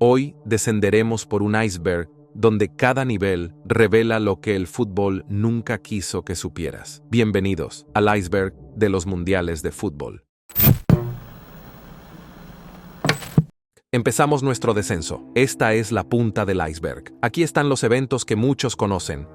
Hoy descenderemos por un iceberg donde cada nivel revela lo que el fútbol nunca quiso que supieras. Bienvenidos al iceberg de los mundiales de fútbol. Empezamos nuestro descenso. Esta es la punta del iceberg. Aquí están los eventos que muchos conocen.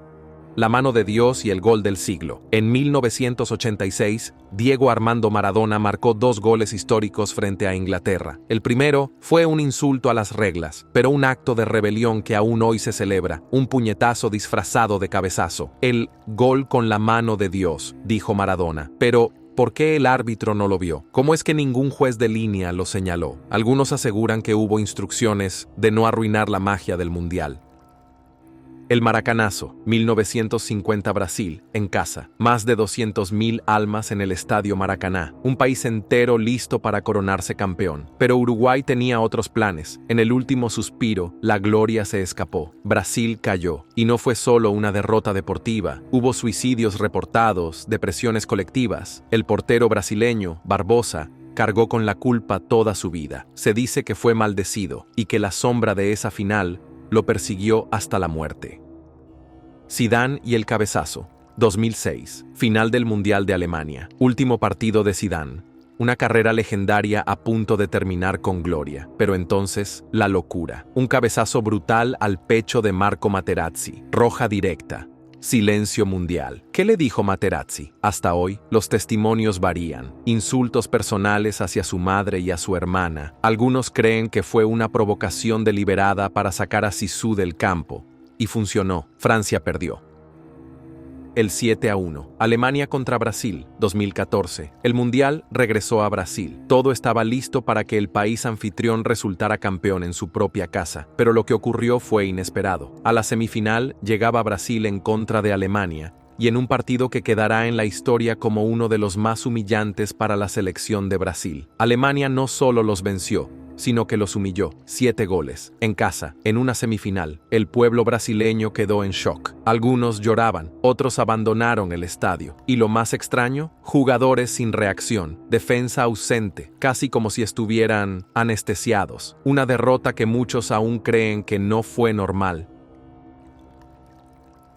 La mano de Dios y el gol del siglo. En 1986, Diego Armando Maradona marcó 2 goles históricos frente a Inglaterra. El primero fue un insulto a las reglas, pero un acto de rebelión que aún hoy se celebra, un puñetazo disfrazado de cabezazo. El gol con la mano de Dios, dijo Maradona. Pero ¿por qué el árbitro no lo vio? ¿Cómo es que ningún juez de línea lo señaló? Algunos aseguran que hubo instrucciones de no arruinar la magia del mundial. El Maracanazo, 1950 Brasil, en casa. Más de 200.000 almas en el Estadio Maracaná. Un país entero listo para coronarse campeón. Pero Uruguay tenía otros planes. En el último suspiro, la gloria se escapó. Brasil cayó. Y no fue solo una derrota deportiva. Hubo suicidios reportados, depresiones colectivas. El portero brasileño, Barbosa, cargó con la culpa toda su vida. Se dice que fue maldecido y que la sombra de esa final lo persiguió hasta la muerte. Zidane y el cabezazo. 2006. Final del Mundial de Alemania. Último partido de Zidane. Una carrera legendaria a punto de terminar con gloria. Pero entonces, la locura. Un cabezazo brutal al pecho de Marco Materazzi. Roja directa. Silencio mundial. ¿Qué le dijo Materazzi? Hasta hoy, los testimonios varían. Insultos personales hacia su madre y a su hermana. Algunos creen que fue una provocación deliberada para sacar a Zizou del campo. Y funcionó. Francia perdió. El 7-1. Alemania contra Brasil, 2014. El Mundial regresó a Brasil. Todo estaba listo para que el país anfitrión resultara campeón en su propia casa, pero lo que ocurrió fue inesperado. A la semifinal llegaba Brasil en contra de Alemania, y en un partido que quedará en la historia como uno de los más humillantes para la selección de Brasil. Alemania no solo los venció, sino que los humilló. 7 goles. En casa, en una semifinal, el pueblo brasileño quedó en shock. Algunos lloraban, otros abandonaron el estadio. Y lo más extraño, jugadores sin reacción, defensa ausente, casi como si estuvieran anestesiados. Una derrota que muchos aún creen que no fue normal.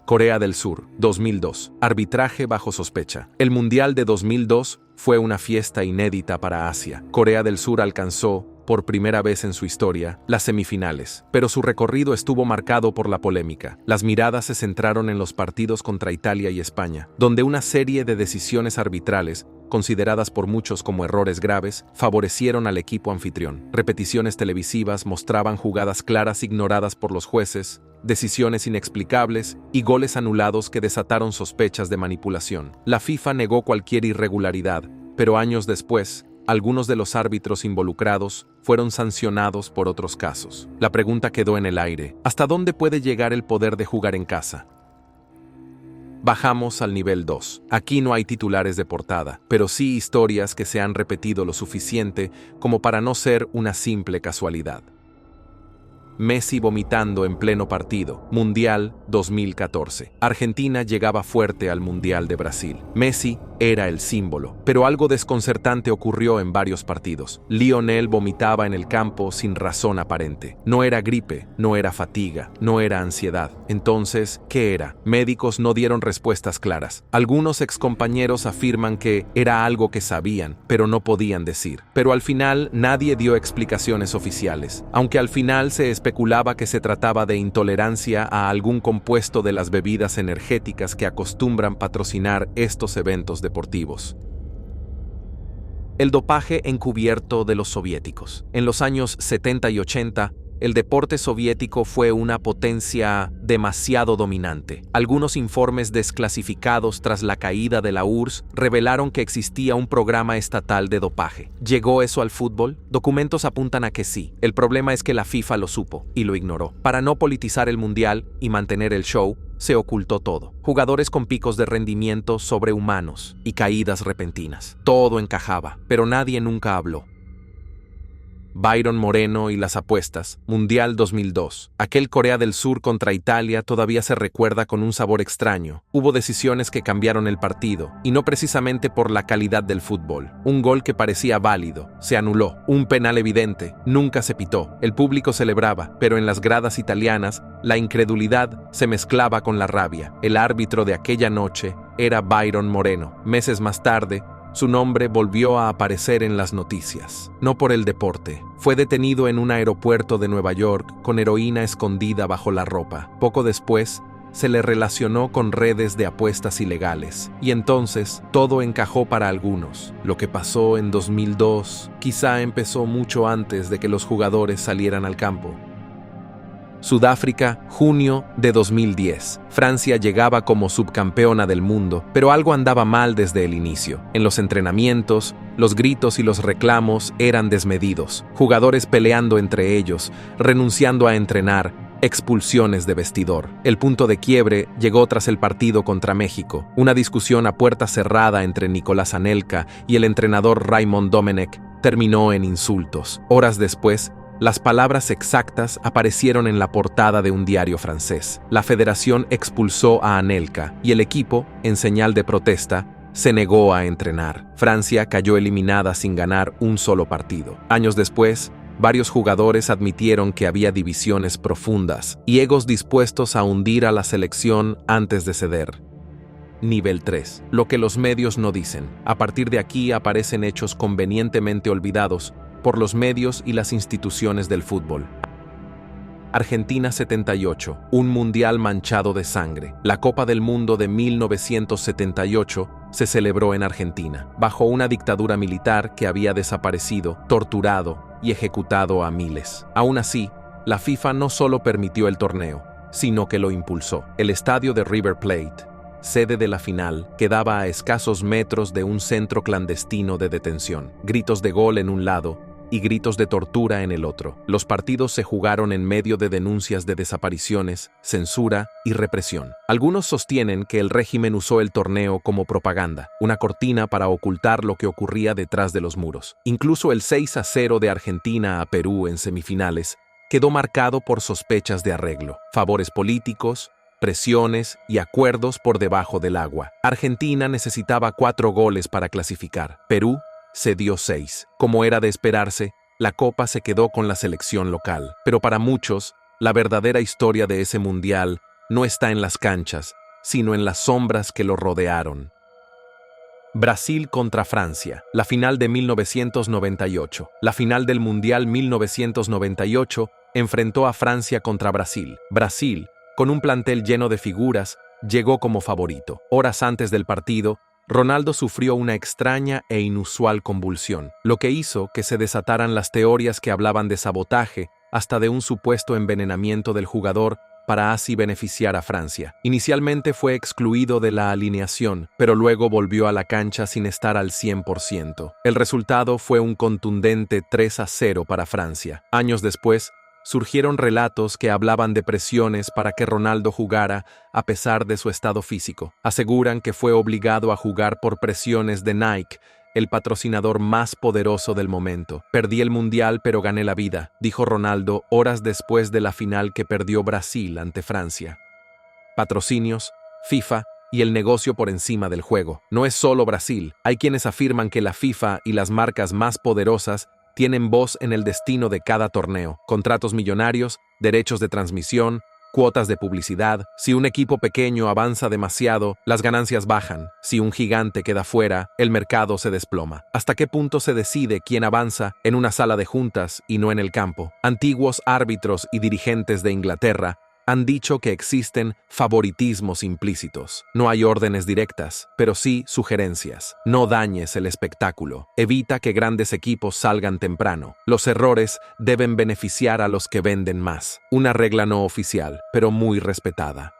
Corea del Sur, 2002. Arbitraje bajo sospecha. El Mundial de 2002 fue una fiesta inédita para Asia. Corea del Sur alcanzó, por primera vez en su historia, las semifinales, pero su recorrido estuvo marcado por la polémica. Las miradas se centraron en los partidos contra Italia y España, donde una serie de decisiones arbitrales, consideradas por muchos como errores graves, favorecieron al equipo anfitrión. Repeticiones televisivas mostraban jugadas claras ignoradas por los jueces, decisiones inexplicables y goles anulados que desataron sospechas de manipulación. La FIFA negó cualquier irregularidad, pero años después, algunos de los árbitros involucrados fueron sancionados por otros casos. La pregunta quedó en el aire: ¿hasta dónde puede llegar el poder de jugar en casa? Bajamos al nivel 2. Aquí no hay titulares de portada, pero sí historias que se han repetido lo suficiente como para no ser una simple casualidad. Messi vomitando en pleno partido. Mundial 2014. Argentina llegaba fuerte al Mundial de Brasil. Messi era el símbolo, pero algo desconcertante ocurrió en varios partidos. Lionel vomitaba en el campo sin razón aparente. No era gripe, no era fatiga, no era ansiedad. Entonces, ¿qué era? Médicos no dieron respuestas claras. Algunos excompañeros afirman que era algo que sabían, pero no podían decir. Pero al final nadie dio explicaciones oficiales, aunque al final se especulaba que se trataba de intolerancia a algún compuesto de las bebidas energéticas que acostumbran patrocinar estos eventos deportivos. El dopaje encubierto de los soviéticos. En los años 70 y 80, el deporte soviético fue una potencia demasiado dominante. Algunos informes desclasificados tras la caída de la URSS revelaron que existía un programa estatal de dopaje. ¿Llegó eso al fútbol? Documentos apuntan a que sí. El problema es que la FIFA lo supo y lo ignoró. Para no politizar el mundial y mantener el show, se ocultó todo. Jugadores con picos de rendimiento sobrehumanos y caídas repentinas. Todo encajaba, pero nadie nunca habló. Byron Moreno y las apuestas, Mundial 2002. Aquel Corea del Sur contra Italia todavía se recuerda con un sabor extraño. Hubo decisiones que cambiaron el partido, y no precisamente por la calidad del fútbol. Un gol que parecía válido, se anuló. Un penal evidente, nunca se pitó. El público celebraba, pero en las gradas italianas, la incredulidad se mezclaba con la rabia. El árbitro de aquella noche era Byron Moreno. Meses más tarde, su nombre volvió a aparecer en las noticias. No por el deporte. Fue detenido en un aeropuerto de Nueva York con heroína escondida bajo la ropa. Poco después, se le relacionó con redes de apuestas ilegales. Y entonces, todo encajó para algunos. Lo que pasó en 2002 quizá empezó mucho antes de que los jugadores salieran al campo. Sudáfrica, junio de 2010. Francia llegaba como subcampeona del mundo, pero algo andaba mal desde el inicio. En los entrenamientos, los gritos y los reclamos eran desmedidos. Jugadores peleando entre ellos, renunciando a entrenar, expulsiones de vestidor. El punto de quiebre llegó tras el partido contra México. Una discusión a puerta cerrada entre Nicolás Anelka y el entrenador Raymond Domenech terminó en insultos. Horas después, las palabras exactas aparecieron en la portada de un diario francés. La federación expulsó a Anelka y el equipo, en señal de protesta, se negó a entrenar. Francia cayó eliminada sin ganar un solo partido. Años después, varios jugadores admitieron que había divisiones profundas y egos dispuestos a hundir a la selección antes de ceder. Nivel 3. Lo que los medios no dicen. A partir de aquí aparecen hechos convenientemente olvidados por los medios y las instituciones del fútbol. Argentina 78, un mundial manchado de sangre. La Copa del Mundo de 1978 se celebró en Argentina, bajo una dictadura militar que había desaparecido, torturado y ejecutado a miles. Aún así, la FIFA no solo permitió el torneo, sino que lo impulsó. El estadio de River Plate, sede de la final, quedaba a escasos metros de un centro clandestino de detención. Gritos de gol en un lado y gritos de tortura en el otro. Los partidos se jugaron en medio de denuncias de desapariciones, censura y represión. Algunos sostienen que el régimen usó el torneo como propaganda, una cortina para ocultar lo que ocurría detrás de los muros. Incluso el 6-0 de Argentina a Perú en semifinales quedó marcado por sospechas de arreglo, favores políticos, presiones y acuerdos por debajo del agua. Argentina necesitaba 4 goles para clasificar. Perú se dio 6. Como era de esperarse, la copa se quedó con la selección local. Pero para muchos, la verdadera historia de ese mundial no está en las canchas, sino en las sombras que lo rodearon. Brasil contra Francia, la final de 1998. La final del Mundial 1998 enfrentó a Francia contra Brasil. Brasil, con un plantel lleno de figuras, llegó como favorito. Horas antes del partido, Ronaldo sufrió una extraña e inusual convulsión, lo que hizo que se desataran las teorías que hablaban de sabotaje, hasta de un supuesto envenenamiento del jugador para así beneficiar a Francia. Inicialmente fue excluido de la alineación, pero luego volvió a la cancha sin estar al 100%. El resultado fue un contundente 3-0 para Francia. Años después, surgieron relatos que hablaban de presiones para que Ronaldo jugara a pesar de su estado físico. Aseguran que fue obligado a jugar por presiones de Nike, el patrocinador más poderoso del momento. Perdí el mundial pero gané la vida, dijo Ronaldo horas después de la final que perdió Brasil ante Francia. Patrocinios, FIFA y el negocio por encima del juego. No es solo Brasil. Hay quienes afirman que la FIFA y las marcas más poderosas tienen voz en el destino de cada torneo. Contratos millonarios, derechos de transmisión, cuotas de publicidad. Si un equipo pequeño avanza demasiado, las ganancias bajan. Si un gigante queda fuera, el mercado se desploma. ¿Hasta qué punto se decide quién avanza en una sala de juntas y no en el campo? Antiguos árbitros y dirigentes de Inglaterra han dicho que existen favoritismos implícitos. No hay órdenes directas, pero sí sugerencias. No dañes el espectáculo. Evita que grandes equipos salgan temprano. Los errores deben beneficiar a los que venden más. Una regla no oficial, pero muy respetada.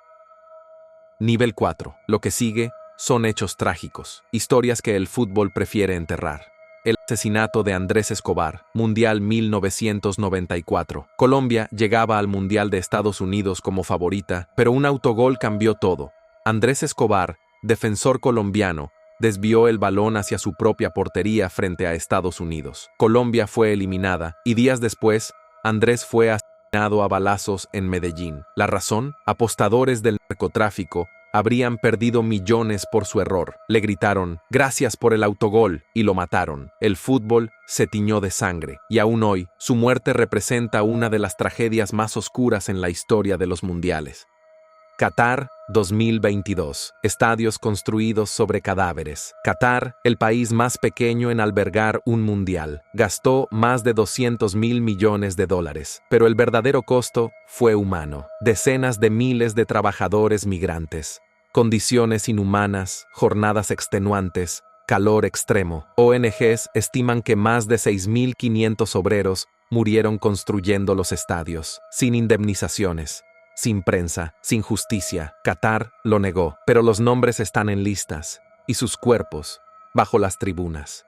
Nivel 4. Lo que sigue son hechos trágicos, historias que el fútbol prefiere enterrar. El asesinato de Andrés Escobar, Mundial 1994. Colombia llegaba al Mundial de Estados Unidos como favorita, pero un autogol cambió todo. Andrés Escobar, defensor colombiano, desvió el balón hacia su propia portería frente a Estados Unidos. Colombia fue eliminada y días después, Andrés fue asesinado a balazos en Medellín. La razón: apostadores del narcotráfico habrían perdido millones por su error. Le gritaron "gracias por el autogol" y lo mataron. El fútbol se tiñó de sangre y aún hoy su muerte representa una de las tragedias más oscuras en la historia de los mundiales. Qatar 2022. Estadios construidos sobre cadáveres. Qatar, el país más pequeño en albergar un mundial, gastó más de $200 mil millones, pero el verdadero costo fue humano. Decenas de miles de trabajadores migrantes, condiciones inhumanas, jornadas extenuantes, calor extremo. ONGs estiman que más de 6.500 obreros murieron construyendo los estadios, sin indemnizaciones, sin prensa, sin justicia. Qatar lo negó, pero los nombres están en listas, y sus cuerpos, bajo las tribunas.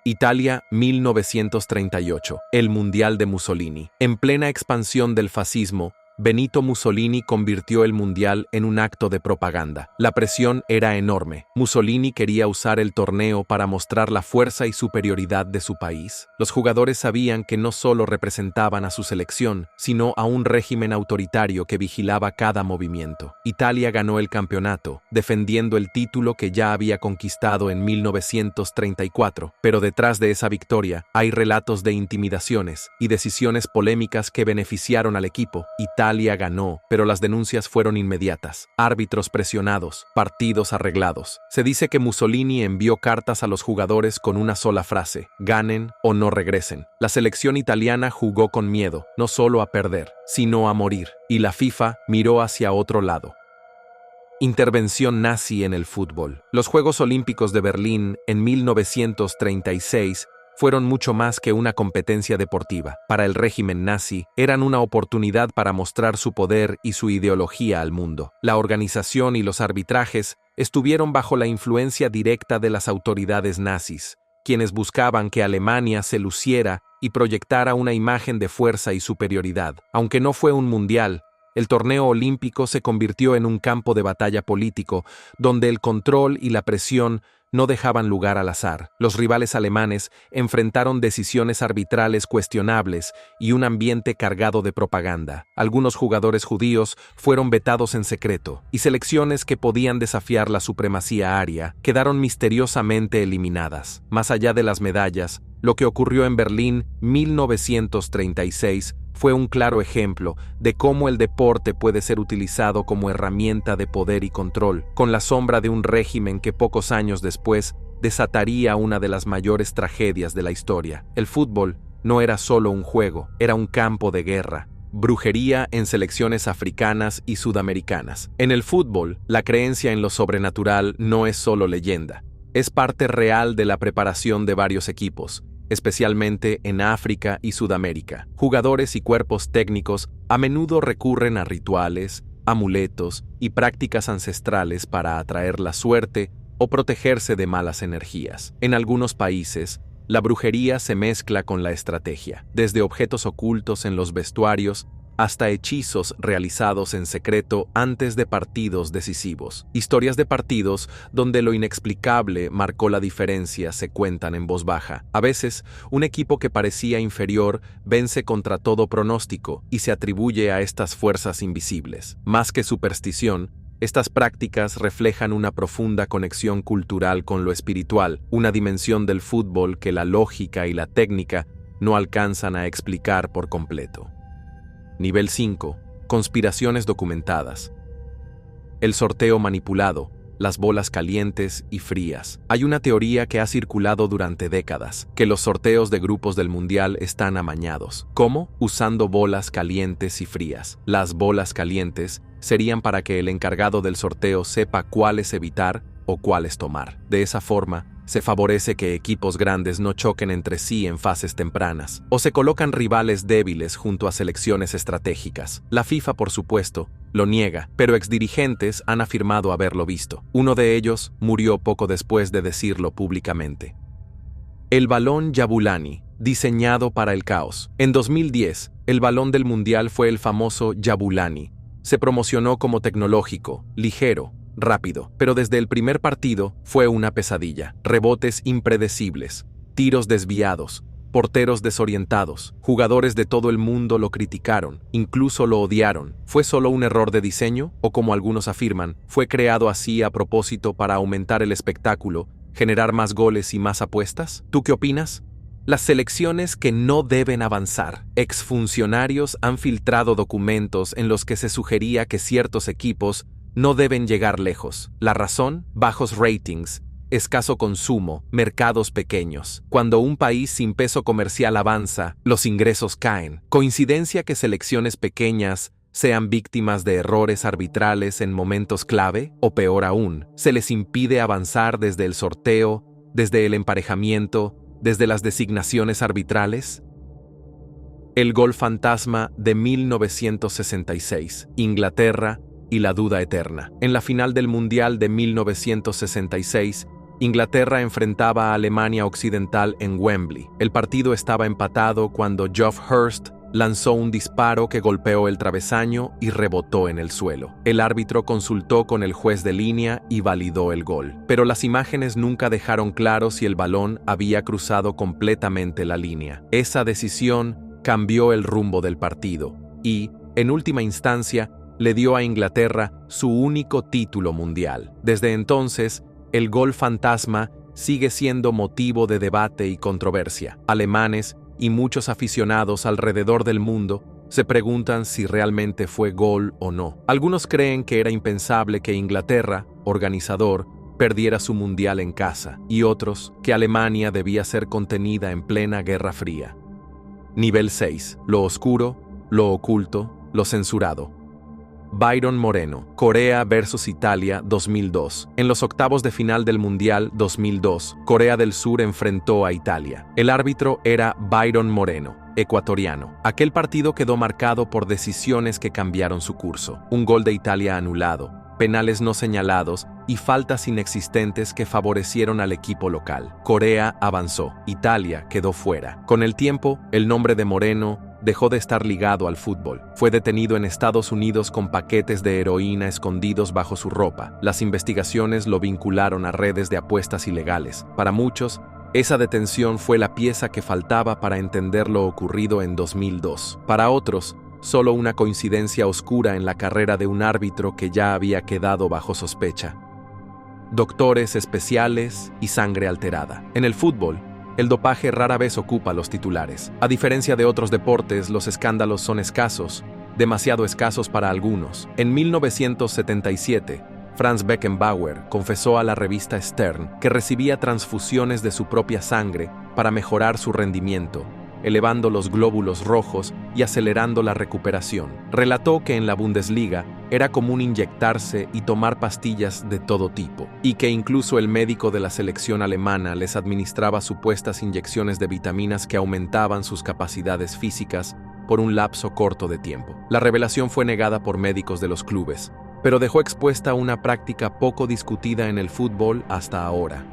Italia, 1938, el Mundial de Mussolini. En plena expansión del fascismo, Benito Mussolini convirtió el Mundial en un acto de propaganda. La presión era enorme. Mussolini quería usar el torneo para mostrar la fuerza y superioridad de su país. Los jugadores sabían que no solo representaban a su selección, sino a un régimen autoritario que vigilaba cada movimiento. Italia ganó el campeonato, defendiendo el título que ya había conquistado en 1934, pero detrás de esa victoria hay relatos de intimidaciones y decisiones polémicas que beneficiaron al equipo. Italia ganó, pero las denuncias fueron inmediatas. Árbitros presionados, partidos arreglados. Se dice que Mussolini envió cartas a los jugadores con una sola frase: ganen o no regresen. La selección italiana jugó con miedo, no solo a perder, sino a morir, y la FIFA miró hacia otro lado. Intervención nazi en el fútbol. Los Juegos Olímpicos de Berlín en 1936 fueron mucho más que una competencia deportiva. Para el régimen nazi, eran una oportunidad para mostrar su poder y su ideología al mundo. La organización y los arbitrajes estuvieron bajo la influencia directa de las autoridades nazis, quienes buscaban que Alemania se luciera y proyectara una imagen de fuerza y superioridad. Aunque no fue un mundial, el torneo olímpico se convirtió en un campo de batalla político, donde el control y la presión no dejaban lugar al azar. Los rivales alemanes enfrentaron decisiones arbitrales cuestionables y un ambiente cargado de propaganda. Algunos jugadores judíos fueron vetados en secreto, y selecciones que podían desafiar la supremacía aria quedaron misteriosamente eliminadas. Más allá de las medallas, lo que ocurrió en Berlín 1936 fue un claro ejemplo de cómo el deporte puede ser utilizado como herramienta de poder y control, con la sombra de un régimen que pocos años después desataría una de las mayores tragedias de la historia. El fútbol no era solo un juego, era un campo de guerra. Brujería en selecciones africanas y sudamericanas. En el fútbol, la creencia en lo sobrenatural no es solo leyenda, es parte real de la preparación de varios equipos, especialmente en África y Sudamérica. Jugadores y cuerpos técnicos a menudo recurren a rituales, amuletos y prácticas ancestrales para atraer la suerte o protegerse de malas energías. En algunos países, la brujería se mezcla con la estrategia, desde objetos ocultos en los vestuarios hasta hechizos realizados en secreto antes de partidos decisivos. Historias de partidos donde lo inexplicable marcó la diferencia se cuentan en voz baja. A veces, un equipo que parecía inferior vence contra todo pronóstico y se atribuye a estas fuerzas invisibles. Más que superstición, estas prácticas reflejan una profunda conexión cultural con lo espiritual, una dimensión del fútbol que la lógica y la técnica no alcanzan a explicar por completo. Nivel 5. Conspiraciones documentadas. El sorteo manipulado, las bolas calientes y frías. Hay una teoría que ha circulado durante décadas, que los sorteos de grupos del Mundial están amañados. ¿Cómo? Usando bolas calientes y frías. Las bolas calientes serían para que el encargado del sorteo sepa cuáles evitar o cuáles tomar. De esa forma, se favorece que equipos grandes no choquen entre sí en fases tempranas, o se colocan rivales débiles junto a selecciones estratégicas. La FIFA, por supuesto, lo niega, pero exdirigentes han afirmado haberlo visto. Uno de ellos murió poco después de decirlo públicamente. El balón Jabulani, diseñado para el caos. En 2010, el balón del Mundial fue el famoso Jabulani. Se promocionó como tecnológico, ligero, rápido, pero desde el primer partido fue una pesadilla. Rebotes impredecibles, tiros desviados, porteros desorientados, jugadores de todo el mundo lo criticaron, incluso lo odiaron. ¿Fue solo un error de diseño? O como algunos afirman, fue creado así a propósito para aumentar el espectáculo, generar más goles y más apuestas. ¿Tú qué opinas? Las selecciones que no deben avanzar. Exfuncionarios han filtrado documentos en los que se sugería que ciertos equipos no deben llegar lejos. La razón: bajos ratings, escaso consumo, mercados pequeños. Cuando un país sin peso comercial avanza, los ingresos caen. ¿Coincidencia que selecciones pequeñas sean víctimas de errores arbitrales en momentos clave? O peor aún, ¿se les impide avanzar desde el sorteo, desde el emparejamiento, desde las designaciones arbitrales? El gol fantasma de 1966, Inglaterra y la duda eterna. En la final del Mundial de 1966, Inglaterra enfrentaba a Alemania Occidental en Wembley. El partido estaba empatado cuando Geoff Hurst lanzó un disparo que golpeó el travesaño y rebotó en el suelo. El árbitro consultó con el juez de línea y validó el gol, pero las imágenes nunca dejaron claro si el balón había cruzado completamente la línea. Esa decisión cambió el rumbo del partido y, en última instancia, le dio a Inglaterra su único título mundial. Desde entonces, el gol fantasma sigue siendo motivo de debate y controversia. Alemanes y muchos aficionados alrededor del mundo se preguntan si realmente fue gol o no. Algunos creen que era impensable que Inglaterra, organizador, perdiera su mundial en casa, y otros que Alemania debía ser contenida en plena Guerra Fría. Nivel 6. Lo oscuro, lo oculto, lo censurado. Byron Moreno, Corea vs Italia 2002. En los octavos de final del Mundial 2002, Corea del Sur enfrentó a Italia. El árbitro era Byron Moreno, ecuatoriano. Aquel partido quedó marcado por decisiones que cambiaron su curso. Un gol de Italia anulado, penales no señalados y faltas inexistentes que favorecieron al equipo local. Corea avanzó, Italia quedó fuera. Con el tiempo, el nombre de Moreno dejó de estar ligado al fútbol. Fue detenido en Estados Unidos con paquetes de heroína escondidos bajo su ropa. Las investigaciones lo vincularon a redes de apuestas ilegales. Para muchos, esa detención fue la pieza que faltaba para entender lo ocurrido en 2002. Para otros, solo una coincidencia oscura en la carrera de un árbitro que ya había quedado bajo sospecha. Doctores especiales y sangre alterada. En el fútbol, el dopaje rara vez ocupa los titulares. A diferencia de otros deportes, los escándalos son escasos, demasiado escasos para algunos. En 1977, Franz Beckenbauer confesó a la revista Stern que recibía transfusiones de su propia sangre para mejorar su rendimiento, elevando los glóbulos rojos y acelerando la recuperación. Relató que en la Bundesliga era común inyectarse y tomar pastillas de todo tipo, y que incluso el médico de la selección alemana les administraba supuestas inyecciones de vitaminas que aumentaban sus capacidades físicas por un lapso corto de tiempo. La revelación fue negada por médicos de los clubes, pero dejó expuesta una práctica poco discutida en el fútbol hasta ahora.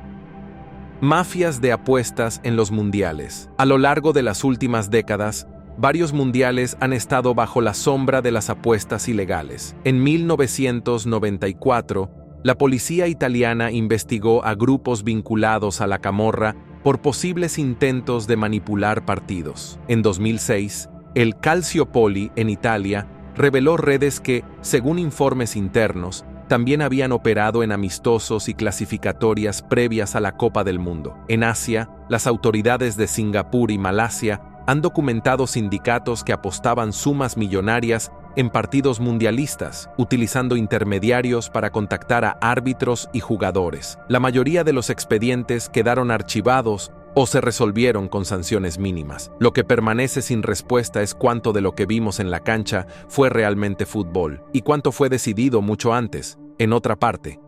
Mafias de apuestas en los mundiales. A lo largo de las últimas décadas, varios mundiales han estado bajo la sombra de las apuestas ilegales. En 1994, la policía italiana investigó a grupos vinculados a la camorra por posibles intentos de manipular partidos. En 2006, el Calciopoli en Italia reveló redes que, según informes internos, también habían operado en amistosos y clasificatorias previas a la Copa del Mundo. En Asia, las autoridades de Singapur y Malasia han documentado sindicatos que apostaban sumas millonarias en partidos mundialistas, utilizando intermediarios para contactar a árbitros y jugadores. La mayoría de los expedientes quedaron archivados o se resolvieron con sanciones mínimas. Lo que permanece sin respuesta es cuánto de lo que vimos en la cancha fue realmente fútbol y cuánto fue decidido mucho antes, en otra parte.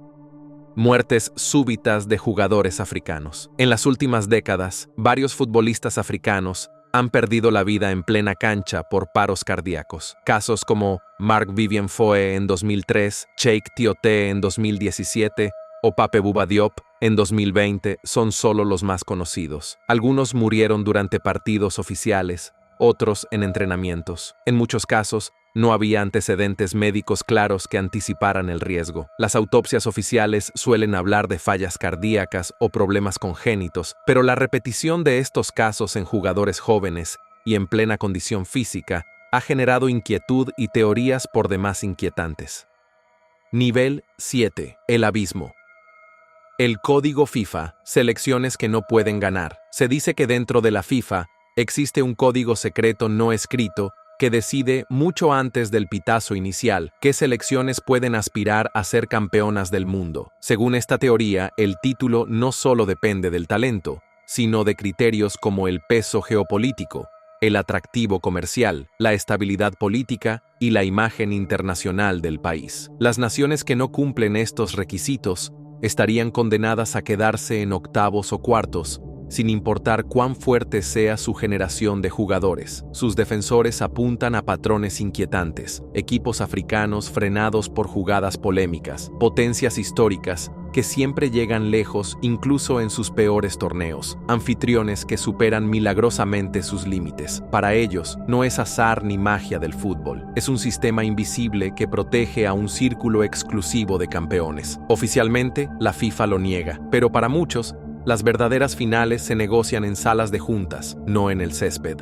Muertes súbitas de jugadores africanos. En las últimas décadas, varios futbolistas africanos han perdido la vida en plena cancha por paros cardíacos. Casos como Marc-Vivien Foé en 2003, Cheikh Tioté en 2017 o Pape Bouba Diop en 2020 son solo los más conocidos. Algunos murieron durante partidos oficiales, otros en entrenamientos. En muchos casos, No había antecedentes médicos claros que anticiparan el riesgo. Las autopsias oficiales suelen hablar de fallas cardíacas o problemas congénitos, pero la repetición de estos casos en jugadores jóvenes y en plena condición física ha generado inquietud y teorías por demás inquietantes. Nivel 7. El abismo. El código FIFA, selecciones que no pueden ganar. Se dice que dentro de la FIFA existe un código secreto no escrito que decide mucho antes del pitazo inicial qué selecciones pueden aspirar a ser campeonas del mundo. Según esta teoría, el título no solo depende del talento, sino de criterios como el peso geopolítico, el atractivo comercial, la estabilidad política y la imagen internacional del país. Las naciones que no cumplen estos requisitos estarían condenadas a quedarse en octavos o cuartos, sin importar cuán fuerte sea su generación de jugadores. Sus defensores apuntan a patrones inquietantes, equipos africanos frenados por jugadas polémicas, potencias históricas que siempre llegan lejos incluso en sus peores torneos, anfitriones que superan milagrosamente sus límites. Para ellos, no es azar ni magia del fútbol, es un sistema invisible que protege a un círculo exclusivo de campeones. Oficialmente, la FIFA lo niega, pero para muchos, las verdaderas finales se negocian en salas de juntas, no en el césped.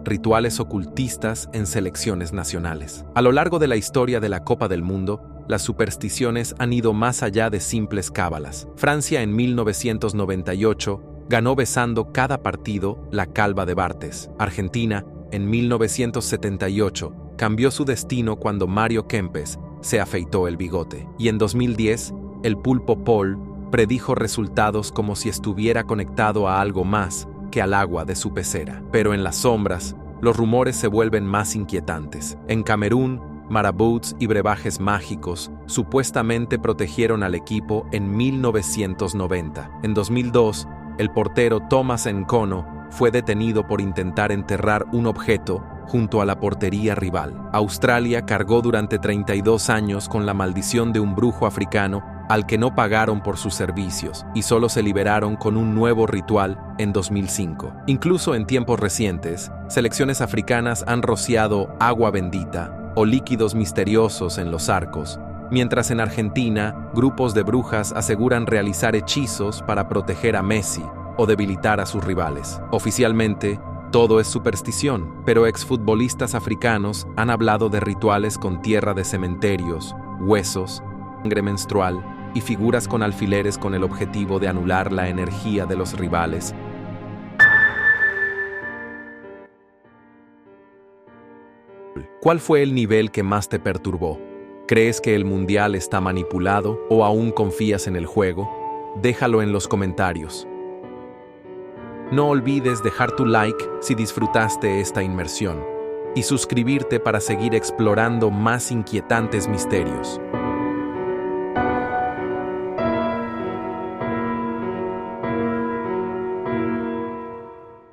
Rituales ocultistas en selecciones nacionales. A lo largo de la historia de la Copa del Mundo, las supersticiones han ido más allá de simples cábalas. Francia en 1998 ganó besando cada partido la calva de Bartes. Argentina, en 1978, cambió su destino cuando Mario Kempes se afeitó el bigote. Y en 2010, el pulpo Paul predijo resultados como si estuviera conectado a algo más que al agua de su pecera. Pero en las sombras, los rumores se vuelven más inquietantes. En Camerún, marabouts y brebajes mágicos supuestamente protegieron al equipo en 1990. En 2002, el portero Thomas Nkono fue detenido por intentar enterrar un objeto junto a la portería rival. Australia cargó durante 32 años con la maldición de un brujo africano al que no pagaron por sus servicios y solo se liberaron con un nuevo ritual en 2005. Incluso en tiempos recientes, selecciones africanas han rociado agua bendita o líquidos misteriosos en los arcos, mientras en Argentina, grupos de brujas aseguran realizar hechizos para proteger a Messi o debilitar a sus rivales. Oficialmente, todo es superstición, pero exfutbolistas africanos han hablado de rituales con tierra de cementerios, huesos, sangre menstrual y figuras con alfileres con el objetivo de anular la energía de los rivales. ¿Cuál fue el nivel que más te perturbó? ¿Crees que el mundial está manipulado o aún confías en el juego? Déjalo en los comentarios. No olvides dejar tu like si disfrutaste esta inmersión y suscribirte para seguir explorando más inquietantes misterios.